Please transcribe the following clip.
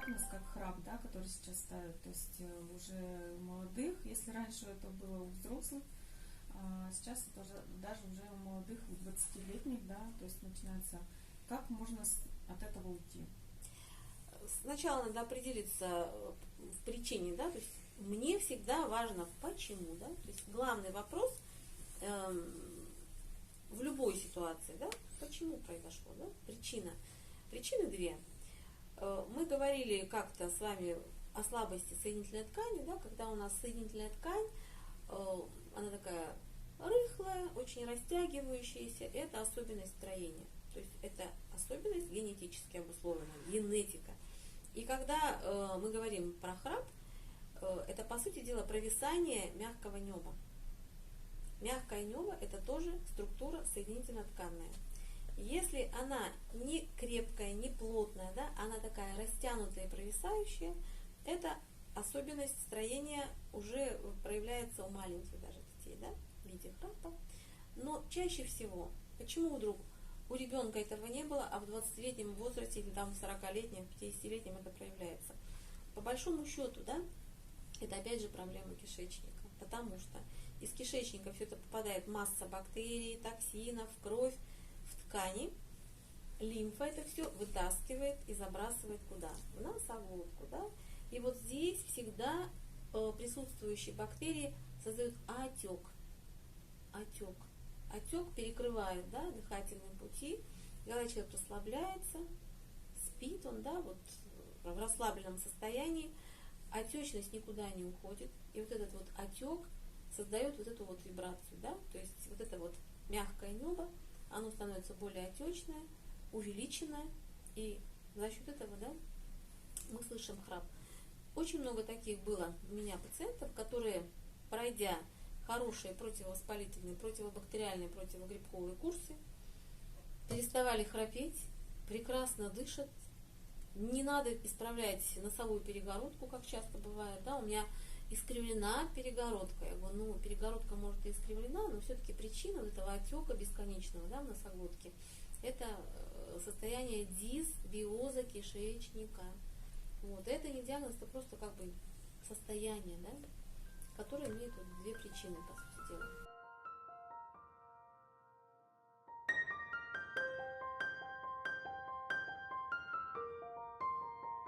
диагноз, как храп, да, который сейчас ставят, то есть уже у молодых, если раньше это было у взрослых, сейчас это уже, даже уже у молодых, у 20-летних, да, то есть начинается, как можно от этого уйти? Сначала надо определиться в причине, да, то есть мне всегда важно почему, да, то есть главный вопрос в любой ситуации, да, почему произошло, да, причина. Причины две. Мы говорили как-то с вами о слабости соединительной ткани, да, когда у нас соединительная ткань, она такая рыхлая, очень растягивающаяся, это особенность строения. То есть это особенность генетически обусловленная, генетика. И когда мы говорим про храп, это по сути дела провисание мягкого неба. Мягкое небо это тоже структура соединительно-тканная. Если она не крепкая, не плотная, да, она такая растянутая и провисающая, это особенность строения уже проявляется у маленьких даже детей, да, в виде храпа. Но чаще всего, почему вдруг у ребенка этого не было, а в 20-летнем возрасте или там в 40-летнем, в 50-летнем это проявляется? По большому счету, да, это опять же проблема кишечника, потому что из кишечника все это попадает масса бактерий, токсинов, кровь, в ткани, лимфа это все вытаскивает и забрасывает куда? В носоглотку, да? И вот здесь всегда присутствующие бактерии создают отек. Отек перекрывает, да, дыхательные пути. Когда человек расслабляется, спит он, да, вот в расслабленном состоянии, отечность никуда не уходит. И вот этот вот отек создает вот эту вот вибрацию, да, то есть вот это вот мягкое небо, оно становится более отечное, увеличенное, и за счет этого, да, мы слышим храп. Очень много таких было у меня пациентов, которые, пройдя хорошие противовоспалительные, противобактериальные, противогрибковые курсы, переставали храпеть, прекрасно дышат, не надо исправлять носовую перегородку, как часто бывает, да, у меня искривлена перегородка. Я говорю, ну, перегородка может и искривлена, но все-таки причина вот этого отека бесконечного, да, в носоглотке, это состояние дисбиоза кишечника. Вот, это не диагноз, это просто как бы состояние, да, которое имеет вот две причины, по сути дела.